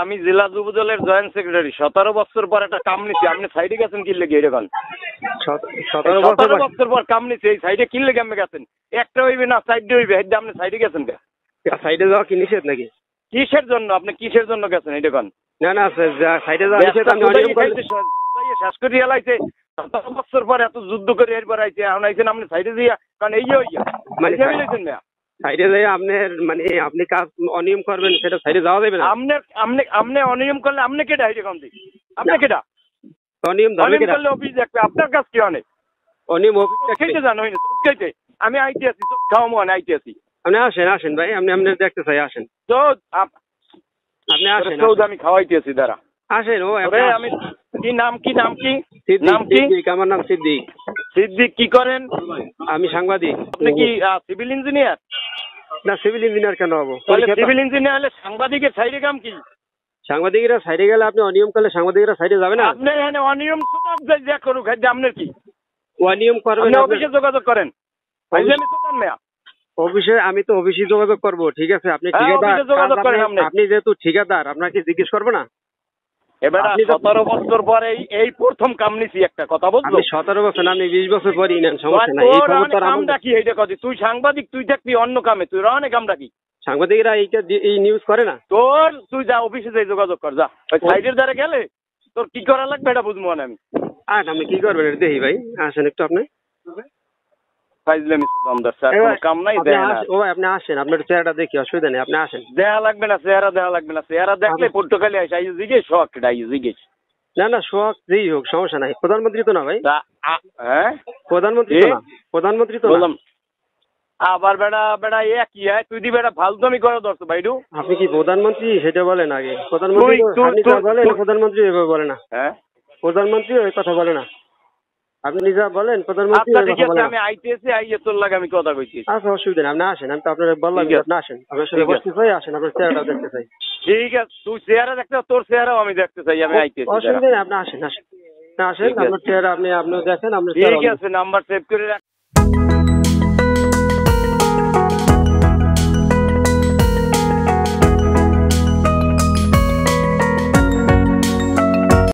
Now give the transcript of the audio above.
আমি জেলা যুব দলের জয়েন্ট সেক্রেটারি। 17 বছর পর একটা কাম নিছি, আপনি সাইডে গেছেন কি লেগে এটা কোন? 17 বছর পর কাম নিছি, এই সাইডে কি লেগে আপনি গেছেন? একটা হইবে না সাইডে হইবে, হেডে আপনি সাইডে গেছেন কে? সাইডে যাওয়া কি নিষেধ নাকি? কিসের জন্য আপনি কিসের জন্য গেছেন এটা কোন? না না স্যার, সাইডে যাওয়া নিষেধ। আমি অনিয়ম করলে শেষ করে এলাইছে 17 বছর পর এত যুদ্ধ করে এরপর আইছে, এখন আইছেন আপনি সাইডে যাইয়া, কারণ এই হইয়া মানে মিলাইছেন না। সাইডে যাই আপনার মানে আপনি কাজ অনিয়ম করবেন, সেটা সাইডে যাওয়া যাবে না। আপনি অনিয়ম করলে আপনি কেডা এটা কোন দিক? আপনি কেডা? অনিয়ম ধরবে কেডা? করলে অফিস দেখবে, আপনার কাজ কি অনেক অনিয়ম অফিস কেটে জানো হইনা কেটে। আমি আইতে আছি, খাওয়া মনে আইতে আছি। আপনি আসেন আসেন ভাই, আপনি আপনার দেখতে চাই, আসেন তো আপনি আসেন। আমি খাওয়াইতে আছি, দাঁড়া আসেন। ও আমি কি নাম কি নাম কি নাম কি? আমার নাম সিদ্দিক। সিদ্দিক, কি করেন? আমি সাংবাদিক। আপনি কি সিভিল ইঞ্জিনিয়ার? না, সিভিল ইঞ্জিনিয়ার কেন হবো? সিভিল ইঞ্জিনিয়ার হলে সাংবাদিকের সাইডে কাম কি? সাংবাদিকরা সাইডে গেলে আপনি অনিয়ম করলে সাংবাদিকরা সাইডে যাবে না? আপনি এখানে অনিয়ম যা করুক, আপনার কি অনিয়ম করবেন? অফিসে যোগাযোগ করেন। অফিসে আমি তো অফিসে যোগাযোগ করবো, ঠিক আছে। আপনি ঠিকাদার, আপনি যেহেতু ঠিকাদার, আপনাকে জিজ্ঞেস করবো না? এবার 17 বছর পরে এই প্রথম কাম নিছি, একটা কথা বলছো। 17 বছর না, আপনি 20 বছর পরই নেন, সমস্যা নাই। এই খবরটা কামটা কি এইটা কথা? তুই সাংবাদিক, তুই দেখবি অন্য কামে, তুই অনেক কামটা কি? সাংবাদিকরা এই নিউজ করে না। তুই যা অফিসে যাই যোগাযোগ কর, যা। সাইডের দ্বারা গেলে তোর কি করা লাগবে এটা বুঝবো না আমি। আপনি কি করবেন এটা দেখি ভাই, আসেন একটু। আপনি কাম নাই, আপনি আসেন, আপনার চেহারাটা দেখি, অসুবিধা নেই, আপনি আসেন। দেয়া লাগবে না, চেহারা দেওয়া লাগবে না। চেহারা দেখলে পর্তুগালি আসে, জিজ্ঞেস শখ জিজ্ঞেস। না না, শখ যেই হোক সমস্যা নাই। প্রধানমন্ত্রী তো না ভাই। হ্যাঁ, প্রধানমন্ত্রী তো না, প্রধানমন্ত্রী তো বললাম। আবার বেড়া কি হয়? তুই দি বেড়া ফালতুমি করে ধরছো ভাইডু। আপনি কি প্রধানমন্ত্রী সেটা বলেন আগে। প্রধানমন্ত্রী বলেন, প্রধানমন্ত্রী এভাবে বলে না। হ্যাঁ, প্রধানমন্ত্রী ওই কথা বলে না। আপনি নিজে বলেন প্রধানমন্ত্রী আমি আইতেছি, আইয়ে তোর লাগে আমি কথা কইছি। আচ্ছা, অসুবিধা নেই, আপনি আসেন। আমি তো আপনার বললাম আপনি আসেন, আপনার সাথে বসতে চাই, আসেন, আপনার চেহারাটাও দেখতে চাই। ঠিক আছে, তুই চেহারা দেখতে, তোর চেহারাও আমি দেখতে চাই। আমি আইতেছি, অসুবিধা নেই, আপনি আসেন আসেন আসেন, আপনার চেহারা আপনি দেখেন। আপনার ঠিক আছে, নাম্বার সেভ করে রাখ।